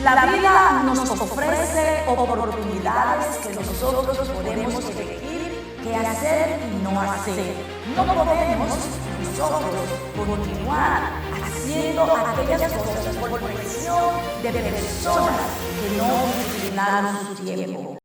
La vida nos ofrece oportunidades que nosotros podemos elegir qué hacer y no hacer. No podemos nosotros continuar haciendo aquellas cosas por presión de personas que no disciplinaron su tiempo.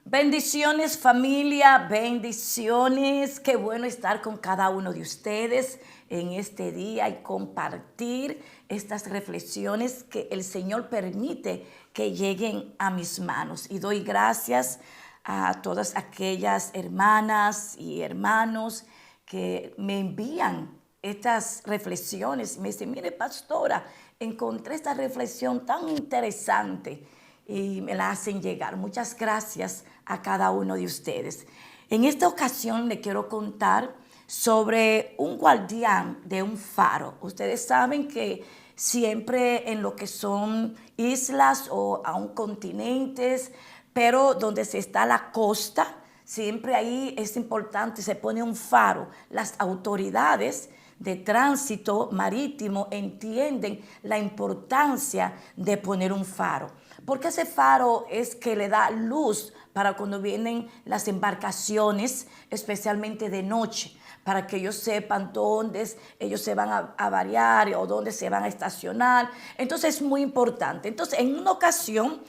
Bendiciones familia, bendiciones. Qué bueno estar con cada uno de ustedes en este día y compartir estas reflexiones que el Señor permite que lleguen a mis manos. Y doy gracias a todas aquellas hermanas y hermanos que me envían estas reflexiones. Me dicen, mire pastora, encontré esta reflexión tan interesante y me la hacen llegar. Muchas gracias a cada uno de ustedes. En esta ocasión le quiero contar sobre un guardián de un faro. Ustedes saben que siempre en lo que son islas o aún continentes, pero donde se está la costa, siempre ahí es importante, se pone un faro. Las autoridades de tránsito marítimo entienden la importancia de poner un faro, porque ese faro es que le da luz para cuando vienen las embarcaciones, especialmente de noche, para que ellos sepan dónde ellos se van a variar o dónde se van a estacionar. Entonces es muy importante. Entonces en una ocasión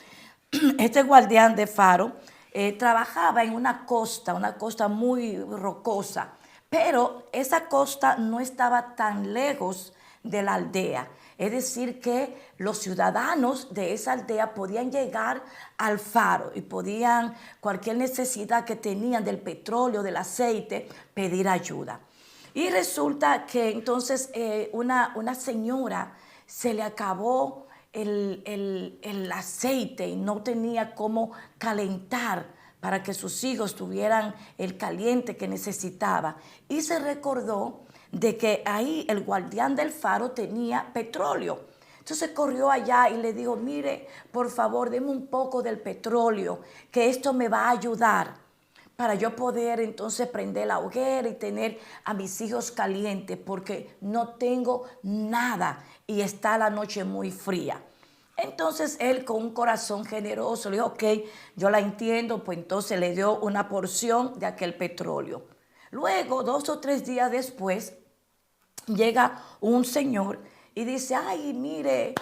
este guardián de faro trabajaba en una costa muy rocosa, pero esa costa no estaba tan lejos de la aldea. Es decir, que los ciudadanos de esa aldea podían llegar al faro y podían, cualquier necesidad que tenían del petróleo, del aceite, pedir ayuda. Y resulta que entonces una señora se le acabó el aceite y no tenía cómo calentar para que sus hijos tuvieran el caliente que necesitaba. Y se recordó de que ahí el guardián del faro tenía petróleo. Entonces corrió allá y le dijo, mire, por favor, deme un poco del petróleo, que esto me va a ayudar para yo poder entonces prender la hoguera y tener a mis hijos calientes, porque no tengo nada y está la noche muy fría. Entonces él, con un corazón generoso, le dijo, ok, yo la entiendo, pues entonces le dio una porción de aquel petróleo. Luego, 2 o 3 días después, llega un señor y dice, ay, mire,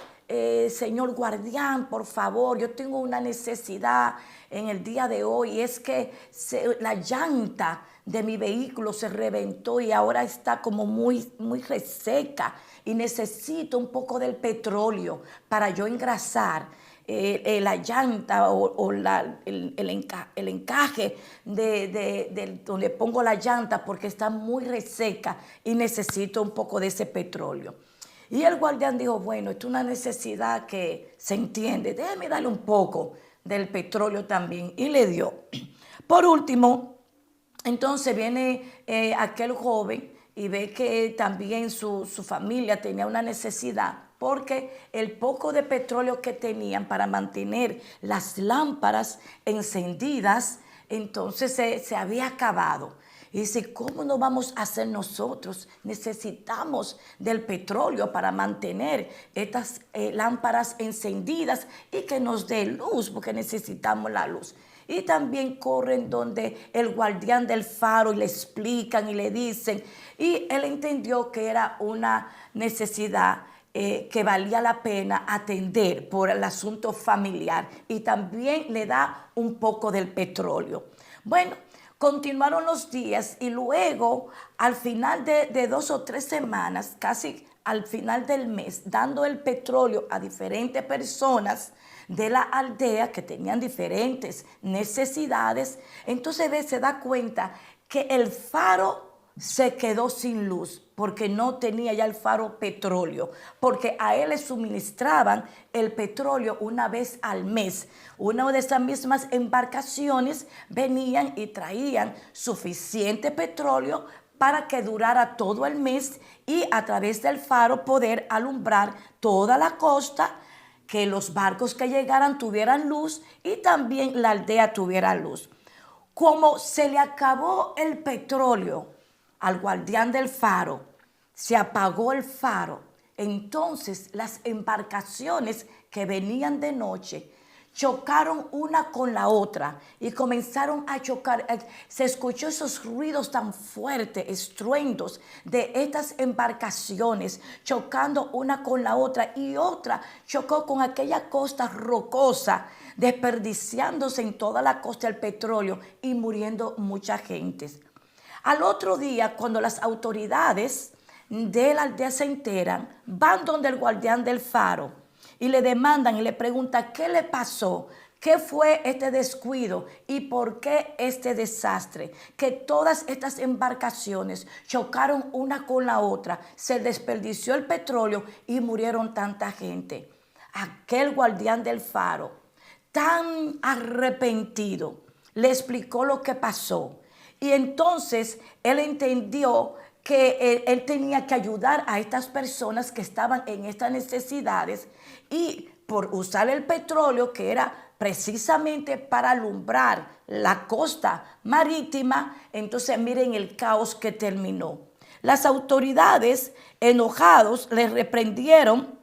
señor guardián, por favor, yo tengo una necesidad en el día de hoy, y es que la llanta de mi vehículo se reventó y ahora está como muy reseca y necesito un poco del petróleo para yo engrasar la llanta o el encaje de donde pongo la llanta, porque está muy reseca y necesito un poco de ese petróleo. Y el guardián dijo, bueno, esto es una necesidad que se entiende, déjeme darle un poco del petróleo también, y le dio. Por último, entonces viene aquel joven y ve que también su familia tenía una necesidad, porque el poco de petróleo que tenían para mantener las lámparas encendidas, entonces se había acabado. Y dice, ¿cómo no vamos a hacer nosotros? Necesitamos del petróleo para mantener estas lámparas encendidas y que nos dé luz, porque necesitamos la luz. Y también corren donde el guardián del faro y le explican y le dicen. Y él entendió que era una necesidad que valía la pena atender por el asunto familiar, y también le da un poco del petróleo. Bueno, continuaron los días y luego al final de 2 o 3 semanas, casi al final del mes, dando el petróleo a diferentes personas de la aldea que tenían diferentes necesidades, entonces se da cuenta que el faro se quedó sin luz, porque no tenía ya el faro petróleo, porque a él le suministraban el petróleo una vez al mes. Una de esas mismas embarcaciones venían y traían suficiente petróleo para que durara todo el mes y a través del faro poder alumbrar toda la costa, que los barcos que llegaran tuvieran luz y también la aldea tuviera luz. Como se le acabó el petróleo al guardián del faro, se apagó el faro, Entonces las embarcaciones que venían de noche chocaron una con la otra y comenzaron a chocar. Se escuchó esos ruidos tan fuertes, estruendos de estas embarcaciones chocando una con la otra, y otra chocó con aquella costa rocosa, desperdiciándose en toda la costa el petróleo y muriendo mucha gente. Al otro día, cuando las autoridades de la aldea se enteran, van donde el guardián del faro y le demandan y le preguntan qué le pasó, qué fue este descuido y por qué este desastre, que todas estas embarcaciones chocaron una con la otra, se desperdició el petróleo y murieron tanta gente. Aquel guardián del faro, tan arrepentido, le explicó lo que pasó, y entonces él entendió que él tenía que ayudar a estas personas que estaban en estas necesidades, y por usar el petróleo, que era precisamente para alumbrar la costa marítima, entonces miren el caos que terminó. Las autoridades, enojados, le reprendieron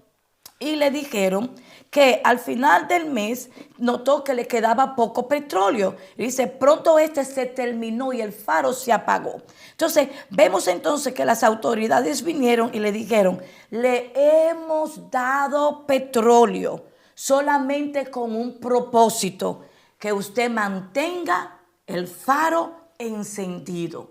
y le dijeron que al final del mes notó que le quedaba poco petróleo. Y dice, pronto este se terminó y el faro se apagó. Entonces, vemos entonces que las autoridades vinieron y le dijeron, le hemos dado petróleo solamente con un propósito, que usted mantenga el faro encendido.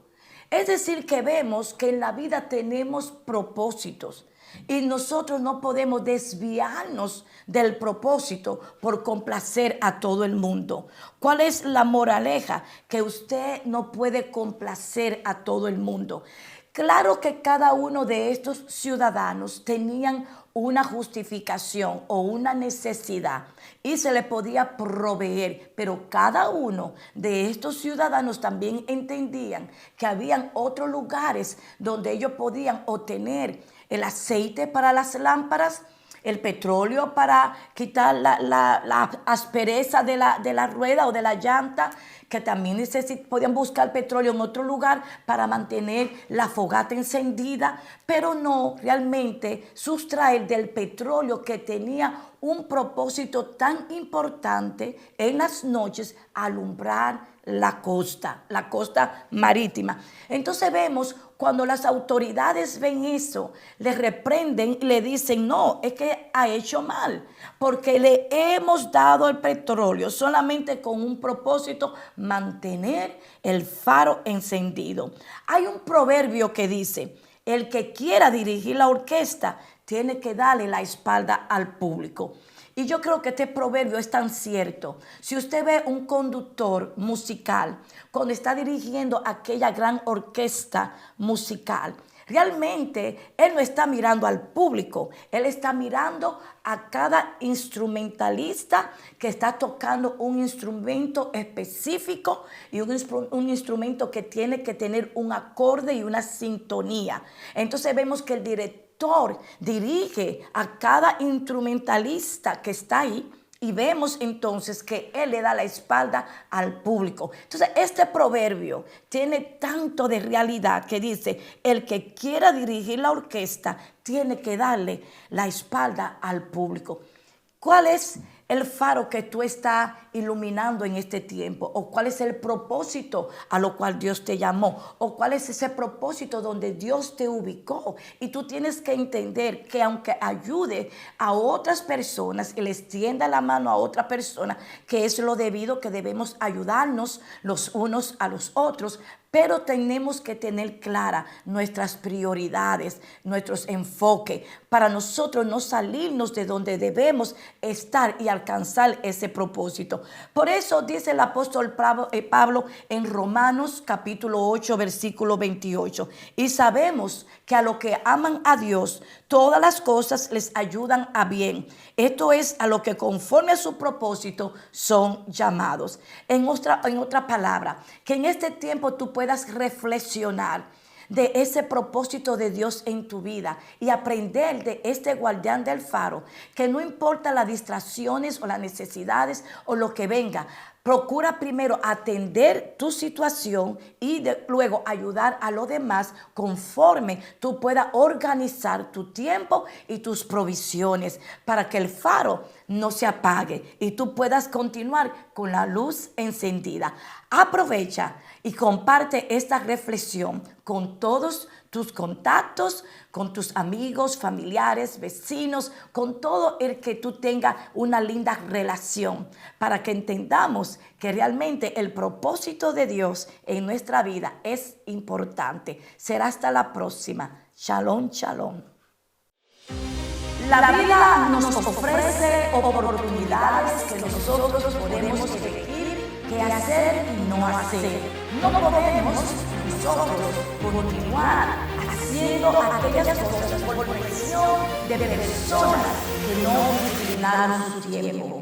Es decir, que vemos que en la vida tenemos propósitos y nosotros no podemos desviarnos del propósito por complacer a todo el mundo. ¿Cuál es la moraleja? Que usted no puede complacer a todo el mundo. Claro que cada uno de estos ciudadanos tenían una justificación o una necesidad y se le podía proveer, pero cada uno de estos ciudadanos también entendían que habían otros lugares donde ellos podían obtener el aceite para las lámparas, el petróleo para quitar la aspereza de la rueda o de la llanta, que también podían buscar petróleo en otro lugar para mantener la fogata encendida, pero no realmente sustraer del petróleo que tenía un propósito tan importante en las noches, alumbrar la costa marítima. Entonces vemos cuando las autoridades ven eso, le reprenden y le dicen, no, es que ha hecho mal, porque le hemos dado el petróleo solamente con un propósito, mantener el faro encendido. Hay un proverbio que dice, el que quiera dirigir la orquesta tiene que darle la espalda al público. Y yo creo que este proverbio es tan cierto. Si usted ve un conductor musical, cuando está dirigiendo aquella gran orquesta musical, realmente él no está mirando al público, él está mirando a cada instrumentalista que está tocando un instrumento específico y un instrumento que tiene que tener un acorde y una sintonía. Entonces vemos que el director dirige a cada instrumentalista que está ahí, y vemos entonces que él le da la espalda al público. Entonces este proverbio tiene tanto de realidad que dice, el que quiera dirigir la orquesta tiene que darle la espalda al público. ¿Cuál es el faro que tú estás iluminando en este tiempo? ¿O cuál es el propósito a lo cual Dios te llamó? ¿O cuál es ese propósito donde Dios te ubicó? Y tú tienes que entender que aunque ayude a otras personas y les tienda la mano a otra persona, que es lo debido, que debemos ayudarnos los unos a los otros, pero tenemos que tener clara nuestras prioridades, nuestros enfoques, para nosotros no salirnos de donde debemos estar y alcanzar ese propósito. Por eso dice el apóstol Pablo en Romanos capítulo 8, versículo 28. Y sabemos que a los que aman a Dios, todas las cosas les ayudan a bien. Esto es, a lo que conforme a su propósito son llamados. En otra palabra, que en este tiempo tú puedas reflexionar de ese propósito de Dios en tu vida y aprender de este guardián del faro, que no importa las distracciones o las necesidades o lo que venga, Procura primero atender tu situación y luego ayudar a los demás conforme tú puedas organizar tu tiempo y tus provisiones para que el faro no se apague y tú puedas continuar con la luz encendida. Aprovecha y comparte esta reflexión con todos tus contactos, con tus amigos, familiares, vecinos, con todo el que tú tengas una linda relación, para que entendamos que realmente el propósito de Dios en nuestra vida es importante. Será hasta la próxima. Shalom, shalom. La vida nos ofrece oportunidades que nosotros podemos elegir qué hacer y no hacer. No podemos nosotros continuar haciendo aquellas cosas por presión de personas que no disciplinaron su tiempo.